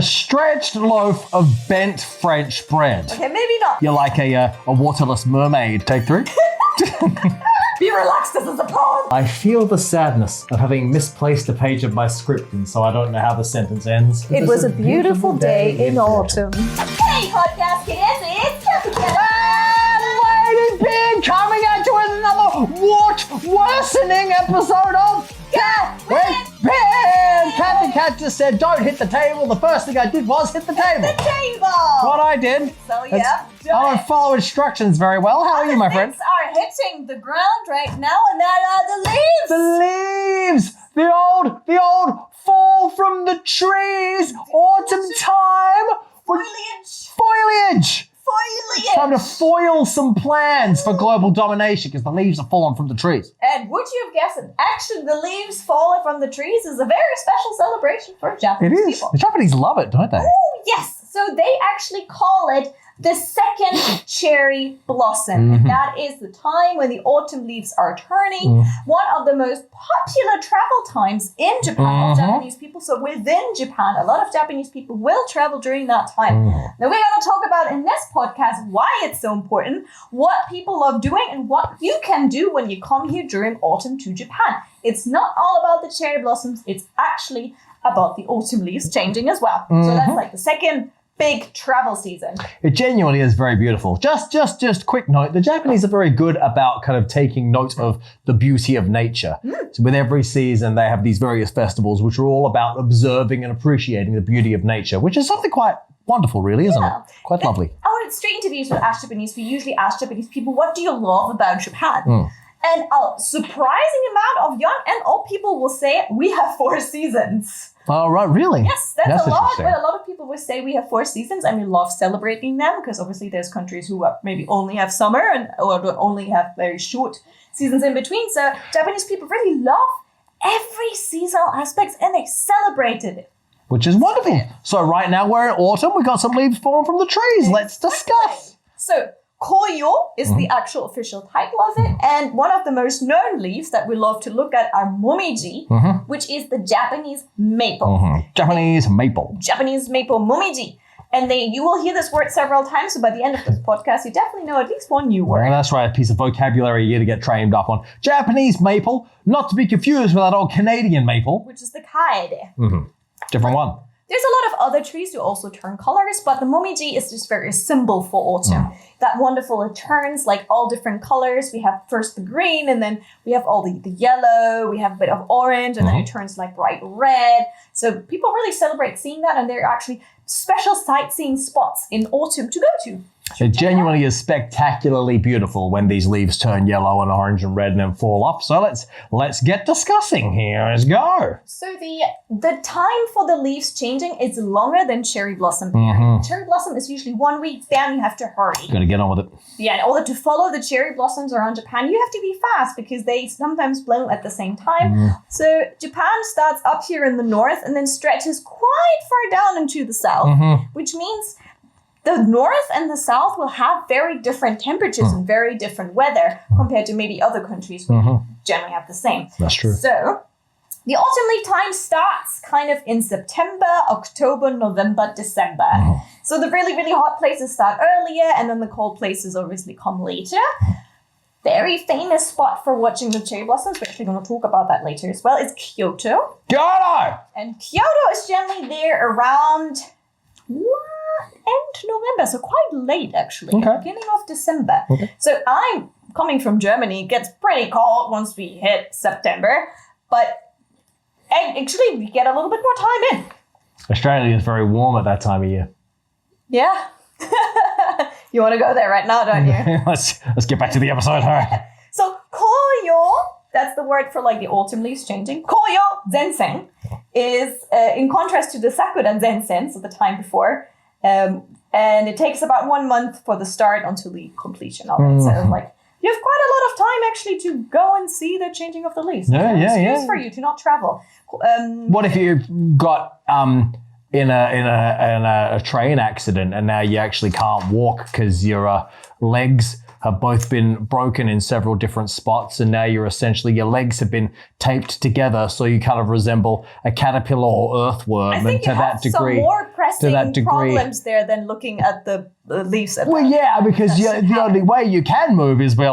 A stretched loaf of bent French bread. Okay, maybe not. You're like a waterless mermaid. Take 3. Be relaxed, this is a poem. I feel the sadness of having misplaced a page of my script, and so I don't know how the sentence ends. It was a beautiful day in autumn. Hey, podcast kids, it's Cathy Cat. Ladybeard coming at you with another worsening episode of Ladybeard. Cathy Cat just said, don't hit the table. The first thing I did was hit the table. The table. What I did. So yeah, I don't follow instructions very well. How are you, my friend? Things are hitting the ground right now, and that are the leaves. The leaves. The old fall from the trees. Autumn time. Foliage. Time to foil some plans for global domination because the leaves are falling from the trees. And would you have guessed it? Actually, the leaves falling from the trees is a very special celebration for Japanese people. The Japanese love it, don't they? Oh, yes. So they actually call it the second cherry blossom. And that is the time when the autumn leaves are turning. One of the most popular travel times in Japan of Japanese people. So within Japan, a lot of Japanese people will travel during that time. Now we're going to talk about in this podcast why it's so important, what people love doing, and what you can do when you come here during autumn to Japan. It's not all about the cherry blossoms. It's actually about the autumn leaves changing as well. So that's like the second big travel season. It genuinely is very beautiful. Just quick note, the Japanese are very good about kind of taking note of the beauty of nature. So with every season, they have these various festivals which are all about observing and appreciating the beauty of nature, which is something quite wonderful, really, isn't it? Quite lovely. Our straight interviews with Ask Japanese, we usually ask Japanese people, what do you love about Japan? And a surprising amount of young and old people will say, we have 4 seasons. Oh, right, really? Yes, that's a lot. But a lot of people will say we have 4 seasons and we love celebrating them because obviously there's countries who maybe only have summer or only have very short seasons in between. So Japanese people really love every seasonal aspect and they celebrate it. Which is wonderful. So right now we're in autumn. We've got some leaves falling from the trees. Let's discuss. So Koyo is the actual official title of it. And one of the most known leaves that we love to look at are momiji, which is the Japanese maple. Japanese maple. Japanese maple, momiji. And you will hear this word several times. So by the end of this podcast, you definitely know at least one new word. Well, that's right. A piece of vocabulary you to get trained up on. Japanese maple, not to be confused with that old Canadian maple. Which is the kaede. Different one. There's a lot of other trees who also turn colors, but the momiji is just very symbol for autumn. That wonderful, it turns like all different colors. We have first the green, and then we have all the yellow, we have a bit of orange, and then it turns like bright red. So people really celebrate seeing that, and there are actually special sightseeing spots in autumn to go to. It genuinely is spectacularly beautiful when these leaves turn yellow and orange and red and then fall off. So let's get discussing here. Let's go. So the time for the leaves changing is longer than cherry blossom period. Cherry blossom is usually 1 week. Bam, you have to hurry. Gotta get on with it. Yeah, in order to follow the cherry blossoms around Japan, you have to be fast because they sometimes bloom at the same time. So Japan starts up here in the north and then stretches quite far down into the south, which means the north and the south will have very different temperatures and very different weather compared to maybe other countries who generally have the same. That's true. So the autumn leaf time starts kind of in September, October, November, December. So the really, really hot places start earlier and then the cold places obviously come later. Very famous spot for watching the cherry blossoms, we're actually going to talk about that later as well, is Kyoto. Kyoto! And Kyoto is generally there around end November, so quite late actually, beginning of December. So I'm coming from Germany, it gets pretty cold once we hit September, but actually we get a little bit more time in. Australia is very warm at that time of year. Yeah. You want to go there right now, don't you? Let's get back to the episode. All right. So Koyo, that's the word for like the autumn leaves changing. Koyo Zensen is in contrast to the Sakura Zensen, so the time before. And it takes about 1 month for the start until the completion of it. So like you have quite a lot of time actually to go and see the changing of the leaves. Excuse for you to not travel. What if you got in a train accident and now you actually can't walk because your legs have both been broken in several different spots, and now your legs have been taped together, so you kind of resemble a caterpillar or earthworm. I think you have some more pressing problems there than looking at the leaves. Well, yeah, because the only way you can move is by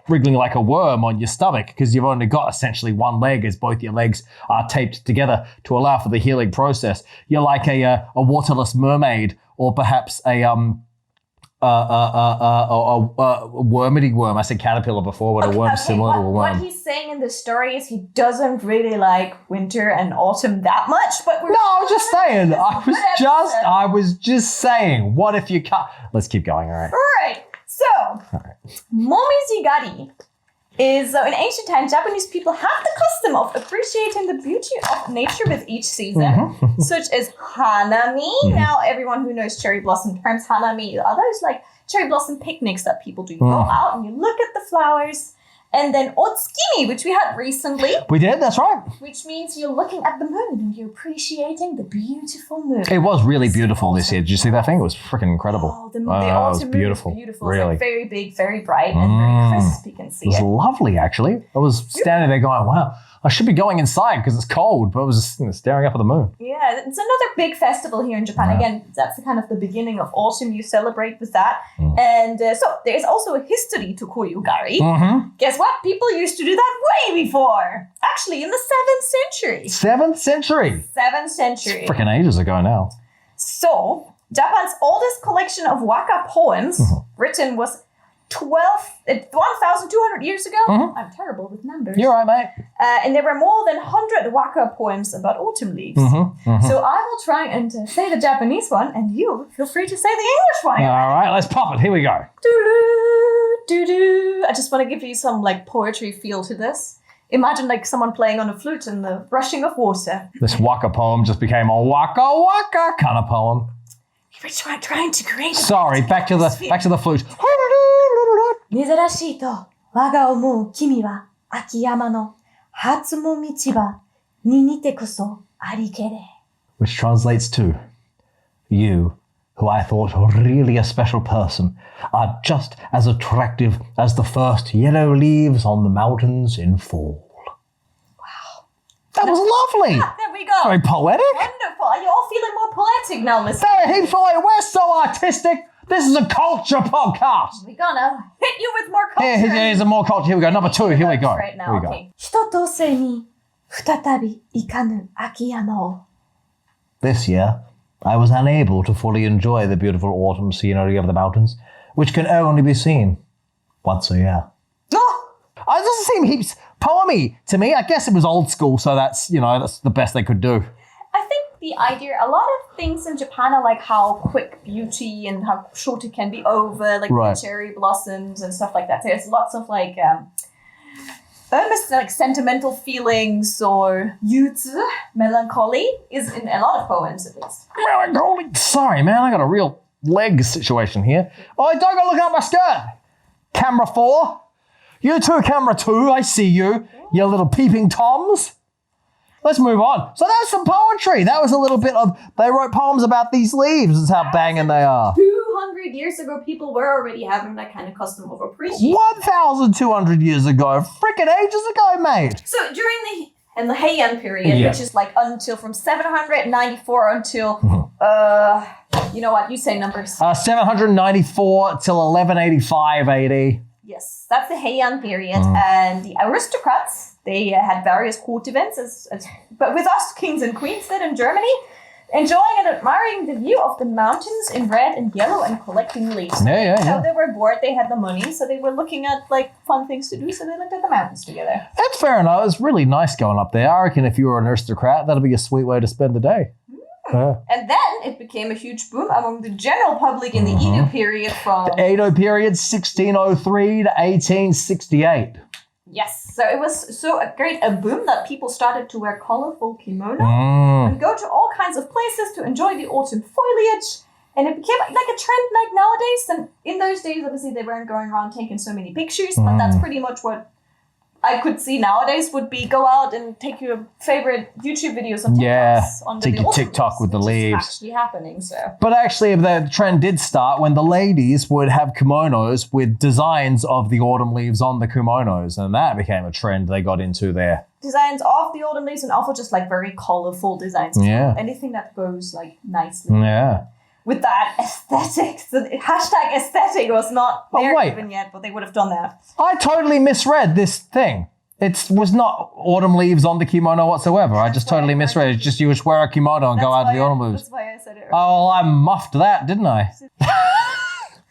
wriggling like a worm on your stomach, because you've only got essentially one leg as both your legs are taped together to allow for the healing process. You're like a waterless mermaid, or perhaps a wormity worm. I said caterpillar before, but a worm similar to a worm. What he's saying in the story is he doesn't really like winter and autumn that much, but I was just saying. I was just saying. What if you cut? Let's keep going. All right. All right. So, momizigari is in ancient times, Japanese people had the custom of appreciating the beauty of nature with each season, such as hanami. Now, everyone who knows cherry blossom terms, hanami are those like cherry blossom picnics that people do. You go out and you look at the flowers. And then otsukimi, which we had recently. We did, that's right. Which means you're looking at the moon and you're appreciating the beautiful moon. It was really beautiful this year. Did you see that thing? It was freaking incredible. Oh, the autumn moon beautiful. was beautiful. Really. It's like very big, very bright, and very crisp. You can see it. It was lovely, actually. I was standing there going, wow, I should be going inside because it's cold, but I was just staring up at the moon. Yeah, it's another big festival here in Japan. Yeah. Again, that's the kind of the beginning of autumn. You celebrate with that. And so there's also a history to Koyugari. Guess what? People used to do that way before. Actually, in the 7th century. 7th century? 7th century. Freaking ages ago now. So, Japan's oldest collection of waka poems written was 1,200 years ago. I'm terrible with numbers. You're right, mate. And there were more than 100 waka poems about autumn leaves. So I will try and say the Japanese one, and you feel free to say the English one. All right, let's pop it. Here we go. Doo-doo. I just want to give you some poetry feel to this. Imagine someone playing on a flute and the rushing of water. This waka poem just became a waka waka kind of poem. We're trying to create. Sorry, back to the flute. 珍しいと我が思う君は秋山の初も道場に似てこそありけれ. Which translates to, you, who I thought were really a special person, are just as attractive as the first yellow leaves on the mountains in fall. Wow. That was lovely. Yeah, there we go. Very poetic. Wonderful. Are you all feeling more poetic now, listen? We're so artistic. This is a culture podcast. We're gonna hit you with more culture. Here's some more culture. Here we go. Number 2. Here we go. Right now. Here we go. Okay. 人とせに再び行かぬ秋山を. This year, I was unable to fully enjoy the beautiful autumn scenery of the mountains, which can only be seen once a year. Oh! It doesn't seem heaps poemy to me. I guess it was old school, so that's the best they could do. I think the idea, a lot of things in Japan are like how quick beauty and how short it can be over, like the cherry blossoms and stuff like that. There's lots of almost like sentimental feelings or yutsu, melancholy, is in a lot of poems at least. Melancholy? Sorry, man, I got a real leg situation here. Oh, don't go looking at my skirt. Camera 4. You too, camera 2, I see you. You little peeping toms. Let's move on. So that's some poetry. That was a little bit of, they wrote poems about these leaves. That's how banging they are. 200 years ago, people were already having that kind of custom of appreciation. 1,200 years ago. Freaking ages ago, mate. So during the Heian period, which is until from 794 until, you know what, you say numbers. 794 till 1185 AD. Yes, that's the Heian period. And the aristocrats, they had various court events, but with us kings and queens did in Germany, enjoying and admiring the view of the mountains in red and yellow and collecting leaves. So they were bored, they had the money, so they were looking at fun things to do, so they looked at the mountains together. That's fair enough. It's really nice going up there. I reckon if you were an aristocrat, that'd be a sweet way to spend the day. And then it became a huge boom among the general public in the Edo period from... The Edo period, 1603 to 1868. Yes, so it was so great a boom that people started to wear colorful kimono and go to all kinds of places to enjoy the autumn foliage. And it became like a trend like nowadays. And in those days, obviously, they weren't going around taking so many pictures, but that's pretty much what I could see nowadays would be go out and take your favorite YouTube videos on TikToks under take the your autumn TikTok leaves, with the which is leaves. actually happening. So, But actually, the trend did start when the ladies would have kimonos with designs of the autumn leaves on the kimonos, and that became a trend they got into there. designs of the autumn leaves and also just like very colorful designs. Yeah. Anything that goes like nicely. Yeah. With that aesthetic. The hashtag aesthetic was not there even yet, but they would have done that. I totally misread this thing. It was not autumn leaves on the kimono whatsoever. I just totally misread. It's just you just wear a kimono and go out to the autumn leaves. That's why I said it. Oh, well, I muffed that, didn't I?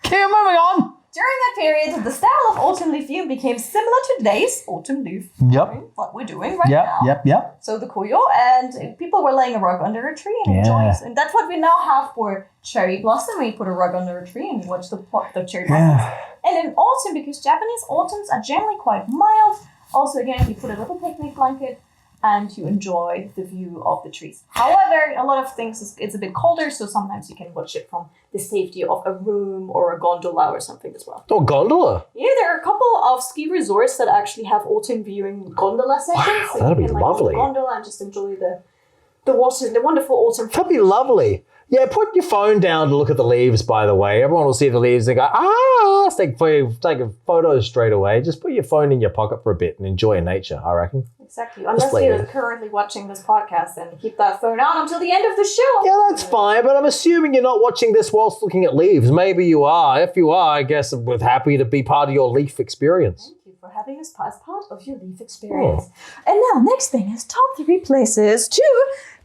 Keep moving on. During that period, the style of autumn leaf viewing became similar to today's autumn leaf. Yep. What we're doing right now. Yep. So the Koyo, and people were laying a rug under a tree and enjoying it. And that's what we now have for cherry blossom. We put a rug under a tree and watch the cherry blossoms. And in autumn, because Japanese autumns are generally quite mild, also again, you put a little picnic blanket and you enjoy the view of the trees. However, a lot of things, it's a bit colder, so sometimes you can watch it from the safety of a room or a gondola or something as well. Oh, gondola? Yeah, there are a couple of ski resorts that actually have autumn viewing gondola sessions. Wow, so that'd you be can, like, lovely. go on the gondola and just enjoy the water, the wonderful autumn. That'd be lovely. Yeah, put your phone down to look at the leaves, by the way. Everyone will see the leaves and go, let's take a photo straight away. Just put your phone in your pocket for a bit and enjoy nature, I reckon. Exactly. Unless you're currently watching this podcast, then keep that phone on until the end of the show. Yeah, that's fine, but I'm assuming you're not watching this whilst looking at leaves. Maybe you are. If you are, I guess we're happy to be part of your leaf experience. Thank you for having us as part of your leaf experience. And now, next thing is top 3 places to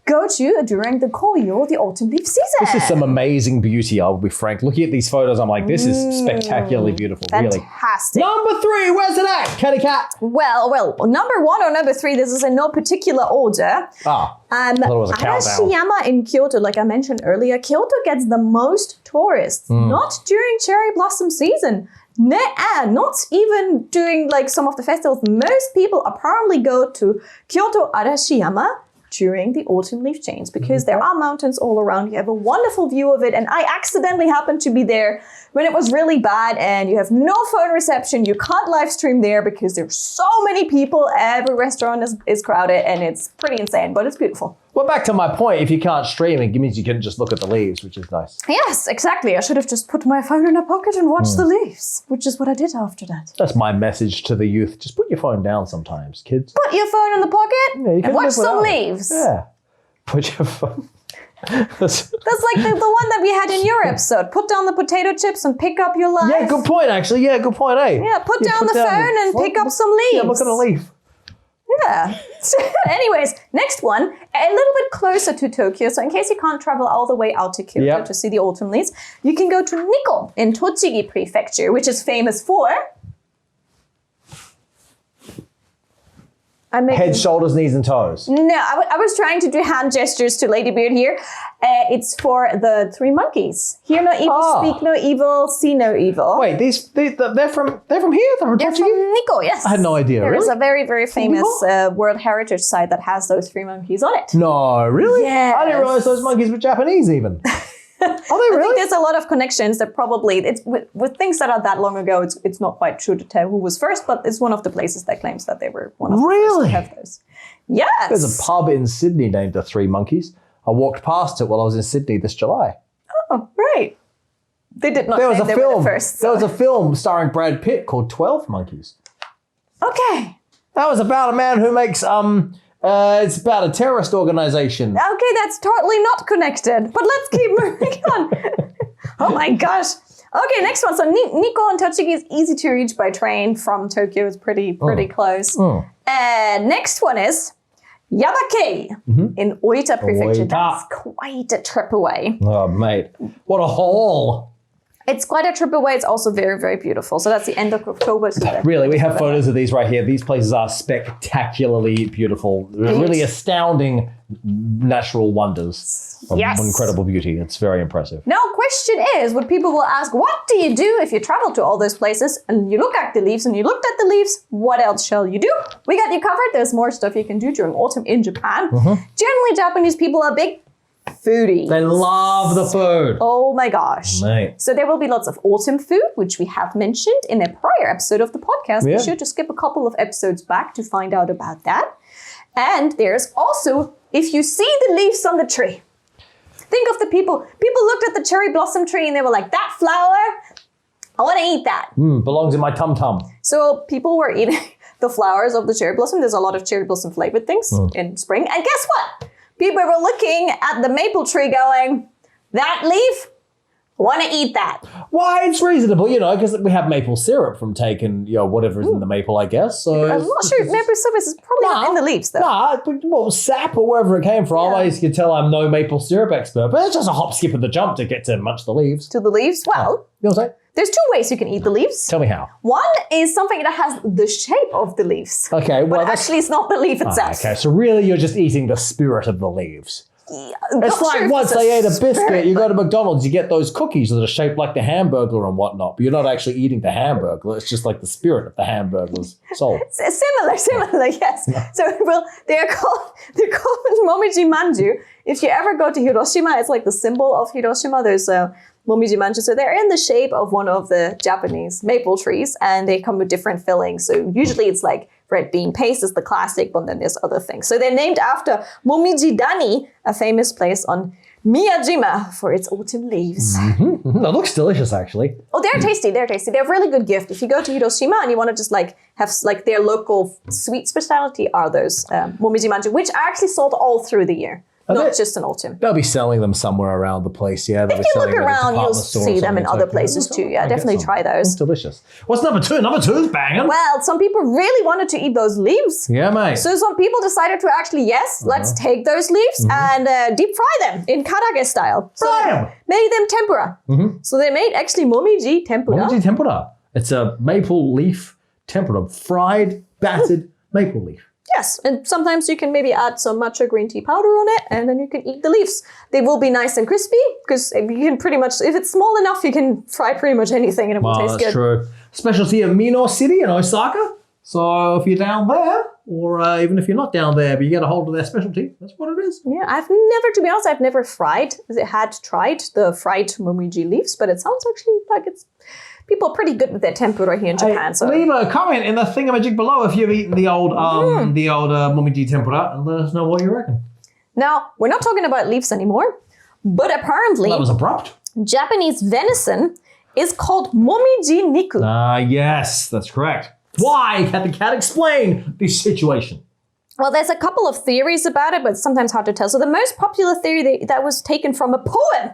go to during the Koyo, the autumn leaf season. This is some amazing beauty, I'll be frank. Looking at these photos, I'm like, this is spectacularly beautiful, really. Fantastic. Number 3, where's it at, Cathy Cat? Well, number 1 or number 3, this is in no particular order. I thought it was a countdown. Arashiyama in Kyoto, like I mentioned earlier, Kyoto gets the most tourists, not during cherry blossom season. Not even during like some of the festivals. Most people apparently go to Kyoto Arashiyama during the autumn leaf change because there are mountains all around. You have a wonderful view of it, and I accidentally happened to be there when it was really bad and you have no phone reception. You can't live stream there because there's so many people. Every restaurant is crowded and it's pretty insane, but it's beautiful. Well, back to my point, if you can't stream, it means you can just look at the leaves, which is nice. Yes, exactly. I should have just put my phone in a pocket and watched the leaves, which is what I did after that. That's my message to the youth. Just put your phone down sometimes, kids. Put your phone in the pocket you can and watch live some without it. leaves. Yeah. Put your phone... That's like the one that we had in your episode. Put down the potato chips and pick up your life. Yeah, good point, actually. Yeah, good point, eh? Yeah, put down the phone and pick up some leaves. Yeah, look at a leaf. Yeah. Anyways, next one, a little bit closer to Tokyo. So in case you can't travel all the way out to Kyoto to see the autumn leaves, you can go to Nikko in Tochigi Prefecture, which is famous for... Head, shoulders, knees, and toes. No, I was trying to do hand gestures to Ladybeard here. It's for the 3 monkeys. Hear no evil, speak no evil, see no evil. Wait, they're from here? They're from Nikko, yes. I had no idea, There really? is a very, very famous World Heritage site that has those 3 monkeys on it. No, really? Yes. I didn't realize those monkeys were Japanese even. Are they really? I think there's a lot of connections that probably, it's with things that are that long ago, it's not quite true to tell who was first, but it's one of the places that claims that they were one of the first to have those. Yes. There's a pub in Sydney named the 3 Monkeys. I walked past it while I was in Sydney this July. Oh, right. They did not There was say a they film. were the first. There was a film starring Brad Pitt called 12 Monkeys. Okay. That was about a man who makes it's about a terrorist organization. Okay, that's totally not connected, but let's keep moving on. Oh my gosh. Okay, next one. So Nikko and Tochigi is easy to reach by train from Tokyo. It's pretty close. And next one is Yabakei in Oita Prefecture. Oita. That's quite a trip away. Oh, mate. What a haul. It's quite a trip away. It's also very, very beautiful. So that's the end of October. So Really, we have photos of these right here. These places are spectacularly beautiful. Really astounding natural wonders of incredible beauty. It's very impressive. now, question is, what people will ask, what do you do if you travel to all those places and you look at the leaves and you looked at the leaves? What else shall you do? We got you covered. There's more stuff you can do during autumn in Japan. Generally, Japanese people are big foodies. They love the food. Oh my gosh. Mate. So there will be lots of autumn food, which we have mentioned in a prior episode of the podcast. Yeah. Be sure to skip a couple of episodes back to find out about that. And there's also, if you see the leaves on the tree, think of the people. People looked at the cherry blossom tree and they were like, that flower, I want to eat that. Belongs in my tum-tum. So people were eating the flowers of the cherry blossom. There's a lot of cherry blossom flavored things in spring. And guess what? People were looking at the maple tree going, that leaf, I want to eat that. Why, it's reasonable, because we have maple syrup from taking, whatever is in the maple, I guess. So I'm not sure. Maple syrup is probably not in the leaves, though. Nah, but sap or wherever it came from. Yeah. As you can tell, I'm no maple syrup expert, but it's just a hop, skip, and the jump to get to munch the leaves. To the leaves? Well, You know what I'm saying? there's two ways you can eat the leaves. Tell me how. One is something that has the shape of the leaves. Okay, well, But actually, it's not the leaf itself. okay, so really you're just eating the spirit of the leaves. It's like once I ate a biscuit, you go to McDonald's, you get those cookies that are shaped like the Hamburglar and whatnot, but you're not actually eating the Hamburglar. It's just like the spirit of the Hamburglar's soul. Similar, yes. So, well, they're called momiji manju. If you ever go to Hiroshima, it's like the symbol of Hiroshima. There's momiji manju. So they're in the shape of one of the Japanese maple trees, and they come with different fillings. So usually it's like red bean paste is the classic, but then there's other things. So they're named after Momiji Dani, a famous place on Miyajima for its autumn leaves. That looks delicious, actually. Oh, they're tasty. They're tasty. They're a really good gift. If you go to Hiroshima and you want to just have their local sweet specialty are those momiji manju, which are actually sold all through the year. Not just in autumn. They'll be selling them somewhere around the place, yeah. If you look around, you'll see them in other places too. Yeah, definitely try those. It's delicious. What's number two? Number two is banging. Well, some people really wanted to eat those leaves. Yeah, mate. So some people decided to actually, let's take those leaves and deep fry them in karage style. So Fry 'em. made them tempura. So they made actually momiji tempura. Momiji tempura. It's a maple leaf tempura, fried, battered maple leaf. Yes, and sometimes you can maybe add some matcha green tea powder on it, and then you can eat the leaves. They will be nice and crispy, because you can pretty much, if it's small enough, you can fry pretty much anything and it will taste that's good. true. Specialty of Mino City in Osaka. So if you're down there, or even if you're not down there, but you get a hold of their specialty, that's what it is. Yeah, to be honest, I've never tried the fried momiji leaves, but it sounds actually like people are pretty good with their tempura here in Japan. So leave a comment in the thingamajig below if you've eaten the old momiji tempura, and let us know what you reckon. now, we're not talking about leaves anymore, but apparently That was abrupt. Japanese venison is called momiji niku. Yes, that's correct. Why? Cathy Cat, explain the situation. Well, there's a couple of theories about it, but it's sometimes hard to tell. So the most popular theory that was taken from a poem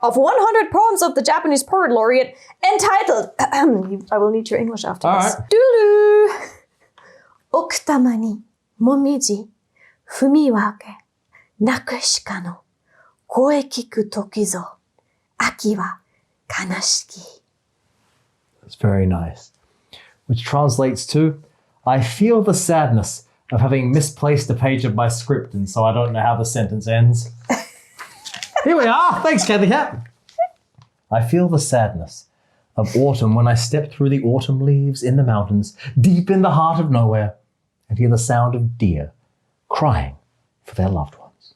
of 100 poems of the Japanese poet laureate entitled, I will need your English after this. All right. Dulu. Okutama ni momiji fumiwake nakushika no koe kiku toki zo aki wa kanashiki. That's very nice. Which translates to, I feel the sadness of having misplaced a page of my script, and so I don't know how the sentence ends. Here we are. Thanks, Cathy Cat. I feel the sadness of autumn when I step through the autumn leaves in the mountains, deep in the heart of nowhere, and hear the sound of deer crying for their loved ones.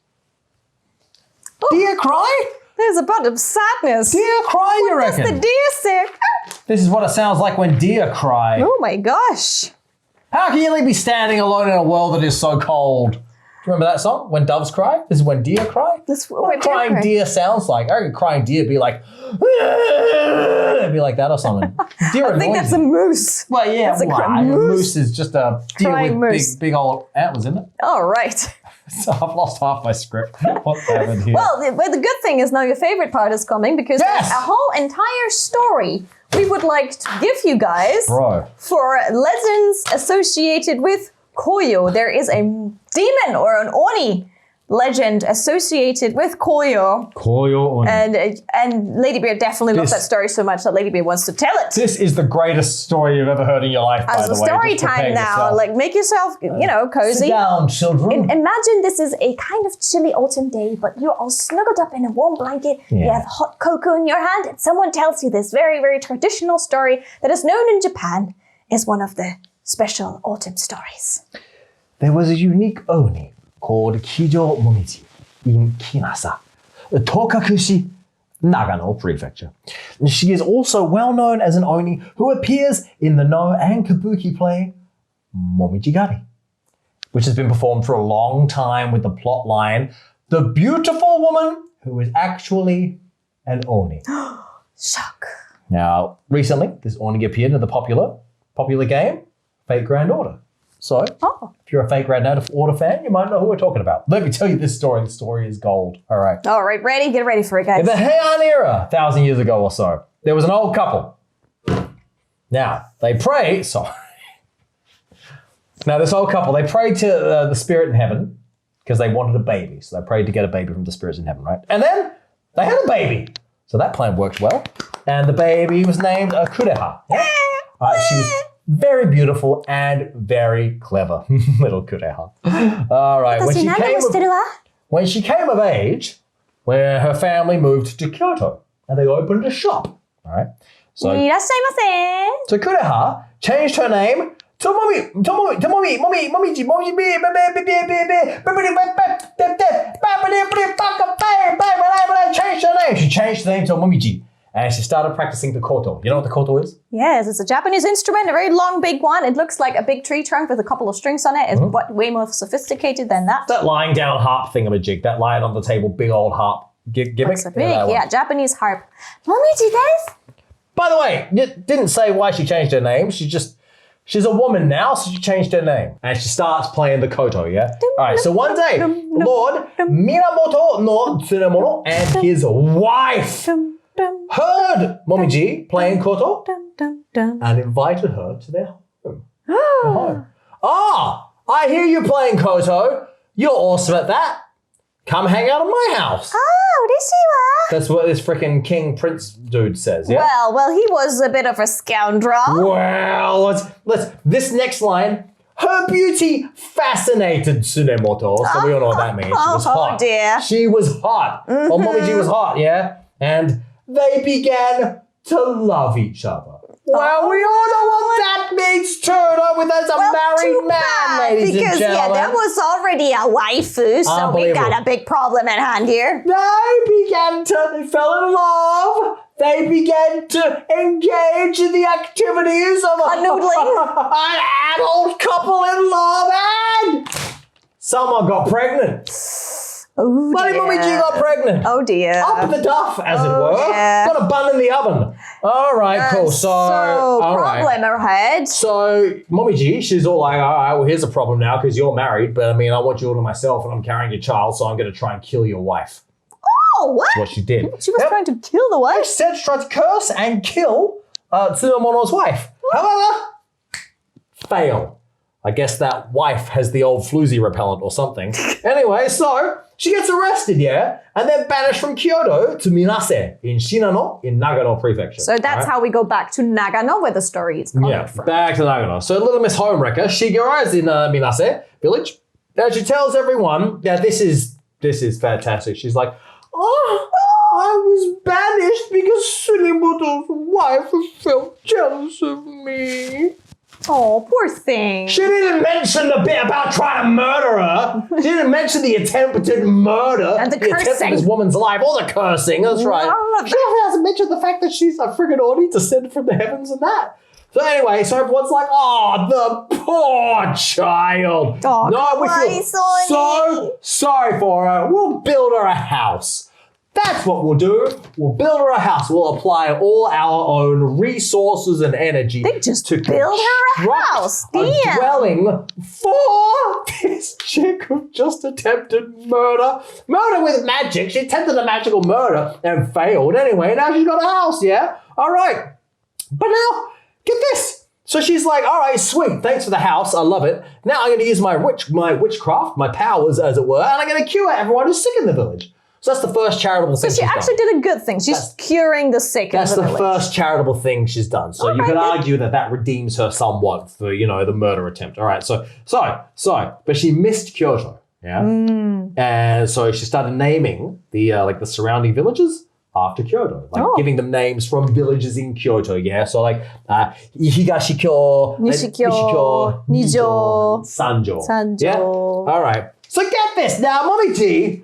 Oh, Deer cry? there's a bit of sadness. Deer cry, you What does reckon? the deer say? This is what it sounds like when deer cry. Oh my gosh. How can you be standing alone in a world that is so cold? Do you remember that song? When doves cry? This is when deer cry? That's What what a crying deer sounds like. I reckon crying deer be like, it'd be like that or something. Deer are I think that's a noisy. moose. Well, yeah, that's a a moose is just a deer Crying with moose. big old antlers in it. All right. So I've lost half my script. What happened here? Well, the good thing is now your favorite part is coming because Yes! there's a whole entire story we would like to give you guys Bro. for legends associated with Koyo. There is a demon or an Oni legend associated with Koyo. Koyo Oni. And Ladybeard definitely loves that story so much that Ladybeard wants to tell it. This is the greatest story you've ever heard in your life, by As the a way. story Just prepare time now, yourself. like make yourself, cozy. Sit down, children. Imagine this is a kind of chilly autumn day, but you're all snuggled up in a warm blanket. You Yeah. have hot cocoa in your hand, and someone tells you this very, very traditional story that is known in Japan as one of the special autumn stories. There was a unique Oni called Kijo Momiji in Kinasa, Tokakushi, Nagano Prefecture. She is also well known as an Oni who appears in the No and Kabuki play Momijigari, which has been performed for a long time with the plot line, the beautiful woman who is actually an Oni. Shock. Now, recently, this Oni appeared in the popular game, Fate Grand Order. So, if you're a Fate Grand Order fan, you might know who we're talking about. Let me tell you this story. The story is gold. All right. All right, ready? Get ready for it, guys. In the Heian era, 1,000 years ago or so, there was an old couple. Now, they prayed, Now, this old couple, they prayed to the spirit in heaven because they wanted a baby. So they prayed to get a baby from the spirits in heaven, right? And then they had a baby. So that plan worked well. And the baby was named Kureha. Yeah? She was very beautiful and very clever. Little Kureha. All right. When she came of age, where her family moved to Kyoto and they opened a shop. All right. So Kureha changed her name to She changed the name to Momiji. And she started practicing the koto. You know what the koto is? Yes, it's a Japanese instrument, a very long, big one. It looks like a big tree trunk with a couple of strings on it. It's way more sophisticated than that. That lying down harp thingamajig, that lying on the table, big old harp gimmick. It's a big, Japanese harp. Momiji desu. By the way, it didn't say why she changed her name. She's a woman now, so she changed her name. And she starts playing the koto, yeah? All right, so one day, Lord Minamoto no Tsunemono and his wife heard Momiji playing koto and invited her to their home. I hear you playing koto. You're awesome at that. Come hang out at my house. That's what this freaking king prince dude says, yeah? Well, he was a bit of a scoundrel. Well, let's this next line. Her beauty fascinated Tsunemoto, so we all know what that means. She was hot. Dear. She was hot. Well, Momiji was hot, yeah? And they began to love each other. Well, we all know what that means too, don't we? That's a married man, ladies and gentlemen. Because, there was already a waifu, so we got a big problem at hand here. They fell in love. They began to engage in the activities of an adult couple in love, and someone got pregnant. Oh, Bloody Momiji got pregnant. Oh, dear. Up the duff, as it were. Dear. Got a bun in the oven. All right, cool. Problem ahead. So, Momiji, she's all like, all right, well, here's a problem now because you're married, but I mean, I want you all to myself and I'm carrying your child, so I'm going to try and kill your wife. Oh, what? That's what she did. She was trying to kill the wife? She said she tried to curse and kill Tsunemono's wife. However, fail. I guess that wife has the old floozy repellent or something. Anyway, so she gets arrested, yeah, and then banished from Kyoto to Minase in Shinano in Nagano Prefecture. So that's how we go back to Nagano, where the story is coming from. Back to Nagano. So little Miss Homewrecker, she arrives in Minase village, and she tells everyone that this is fantastic. She's like, I was banished because Tsunemoto's wife felt jealous of me. Oh, poor thing. She didn't mention the bit about trying to murder her. She didn't mention the attempted murder. And the cursing. Attempt of this woman's life. Or the cursing, that's right. She hasn't mentioned the fact that she's a friggin' Oni descended from the heavens and that. So anyway, so everyone's like, the poor child. Oh, no, we feel so sorry for her. We'll build her a house. That's what we'll do. We'll build her a house. We'll apply all our own resources and energy to build her a house. A dwelling for this chick who just attempted murder. Murder with magic. She attempted a magical murder and failed. Anyway, now she's got a house, yeah? All right. But now, get this. So she's like, all right, sweet. Thanks for the house. I love it. Now I'm going to use my witchcraft, my powers, as it were, and I'm going to cure everyone who's sick in the village. So that's the first charitable thing she's done. So she actually did a good thing. She's curing the sick in the village. That's the first charitable thing she's done. So you could argue that redeems her somewhat for, the murder attempt. All right, so, but she missed Kyoto, yeah? And so she started naming the surrounding villages after Kyoto, giving them names from villages in Kyoto, yeah? So Higashikyo, Nishikyo, Nijo, Sanjo. Yeah? All right. So get this now, Momiji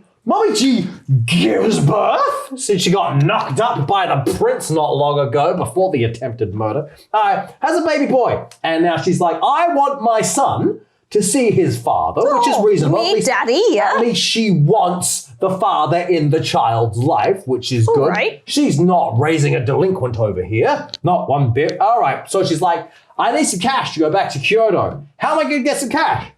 gives birth, since she got knocked up by the prince not long ago before the attempted murder, has a baby boy. And now she's like, I want my son to see his father, which is reasonable. Me, Daddy, yeah. At least she wants the father in the child's life, which is good. Right. She's not raising a delinquent over here. Not one bit. All right. So she's like, I need some cash to go back to Kyoto. How am I going to get some cash?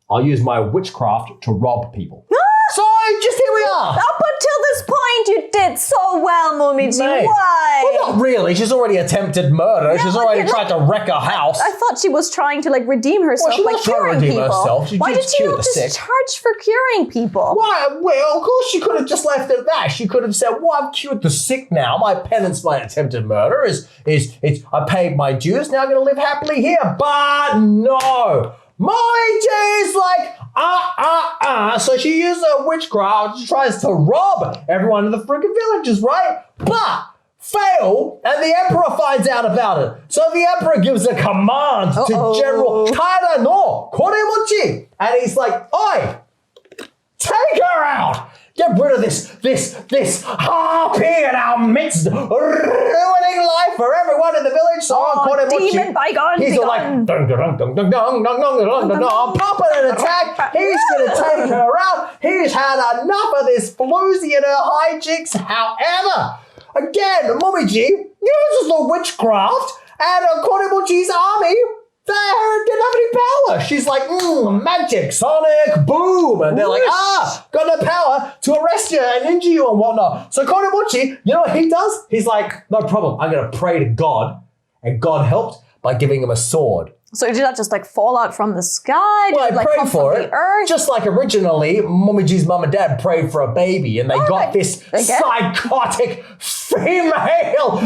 I'll use my witchcraft to rob people. So just here we are. Up until this point, you did so well, Momiji. Mate. Why? Well, not really. She's already attempted murder. She's already tried to wreck a house. I thought she was trying to redeem herself She by was trying to curing redeem people. herself. She Why did did she cure not the sick. discharge for curing people? Why? Well, of course she could have just left it at that. She could have said, well, I've cured the sick now. My penance, my attempted murder is I paid my dues. Now I'm going to live happily here. But no. Momiji is like, So she uses her witchcraft. She tries to rob everyone in the freaking villages, right? But fail, and the emperor finds out about it. So the emperor gives a command to General Tada no Koremochi. And he's like, oi, take her out. Get rid of this harpy in our midst, ruining life for everyone in the village. So Koremochi, demon bygone, he's all like, dung, dung, dung, dung, dung, dung, dung, dung, dung, popping an attack. He's going to take her out. He's had enough of this floozy and her hijinks. However, again, Momiji uses the witchcraft, and Koremochi's army, they didn't have any power. She's like, magic, sonic, boom. And they're like, got no power to arrest you and injure you and whatnot. So Koremochi, you know what he does? He's like, no problem. I'm going to pray to God. And God helped by giving him a sword. So did that just fall out from the sky? Well, did I it prayed come for from it. the earth? Just like originally, Momiji's mum and dad prayed for a baby, and they got this psychotic female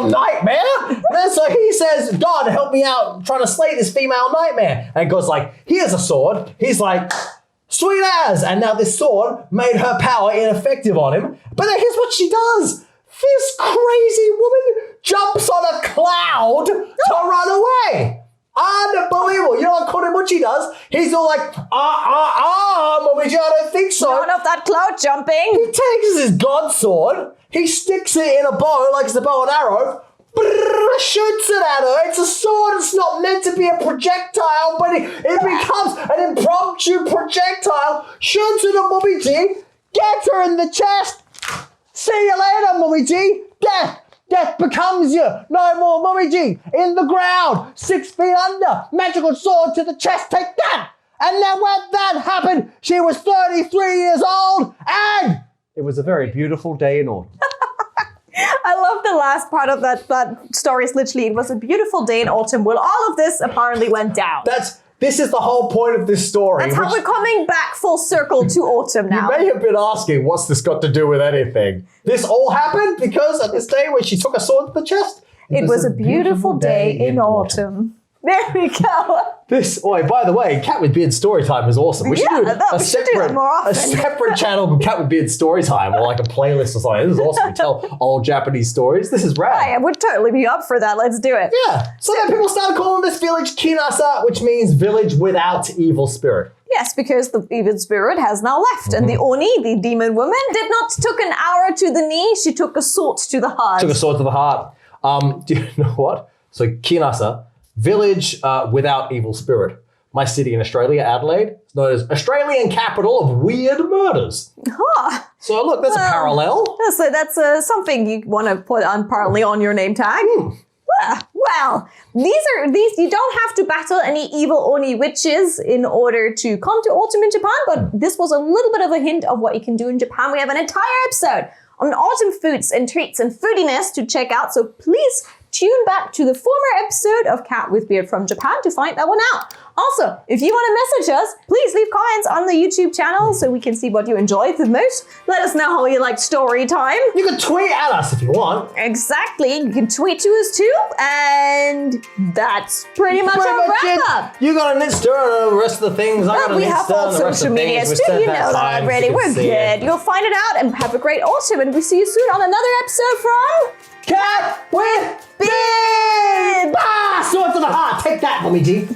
nightmare. And then so he says, God, help me out trying to slay this female nightmare. And God's like, here's a sword. He's like, sweet as. And now this sword made her power ineffective on him. But then here's what she does. This crazy woman jumps on a cloud to run away. Unbelievable. You know what Koremochi does? He's all like, Momiji, I don't think so. None of that cloud jumping. He takes his god sword, he sticks it in a bow, like it's a bow and arrow, shoots it at her. It's a sword. It's not meant to be a projectile, but it becomes an impromptu projectile. Shoots it at Momiji, gets her in the chest. See you later, Momiji. Death becomes you. No more Momiji. In the ground. 6 feet under. Magical sword to the chest. Take that. And then when that happened, she was 33 years old. And it was a very beautiful day in autumn. I love the last part of that story. Is literally, it was a beautiful day in autumn. Well, all of this apparently went down. This is the whole point of this story. That's how we're coming back full circle to autumn now. You may have been asking, what's this got to do with anything? This all happened because of this day when she took a sword to the chest. It was a beautiful day in autumn. There we go. By the way, Cat with Beard Storytime is awesome. We should do we should do that more often. A separate channel called Cat with Beard Storytime, or like a playlist or something. This is awesome. We tell old Japanese stories. This is rad. I would totally be up for that. Let's do it. Yeah. So then people started calling this village Kinasa, which means village without evil spirit. Yes, because the evil spirit has now left. And the Oni, the demon woman, did not took an arrow to the knee. She took a sword to the heart. Took a sword to the heart. Do you know what? So Kinasa, village without evil spirit. My city in Australia, Adelaide, is known as Australian capital of weird murders. Huh. So look, there's a parallel. That's something you want to put apparently on your name tag. Well, these you don't have to battle any evil Oni witches in order to come to autumn in Japan, but this was a little bit of a hint of what you can do in Japan. We have an entire episode on autumn foods and treats and foodiness to check out, so please tune back to the former episode of Cat with Beard from Japan to find that one out. Also, if you want to message us, please leave comments on the YouTube channel so we can see what you enjoyed the most. Let us know how you liked story time. You can tweet at us if you want. Exactly. You can tweet to us too. And that's pretty much our wrap-up. You got an Insta and the rest of the things. I got an Insta. We have all and the rest social of medias things. too. You know that already. We're good. You'll find it out and have a great autumn. And we'll see you soon on another episode from Cat with Beard. Sword to the heart. Take that, Mommy G.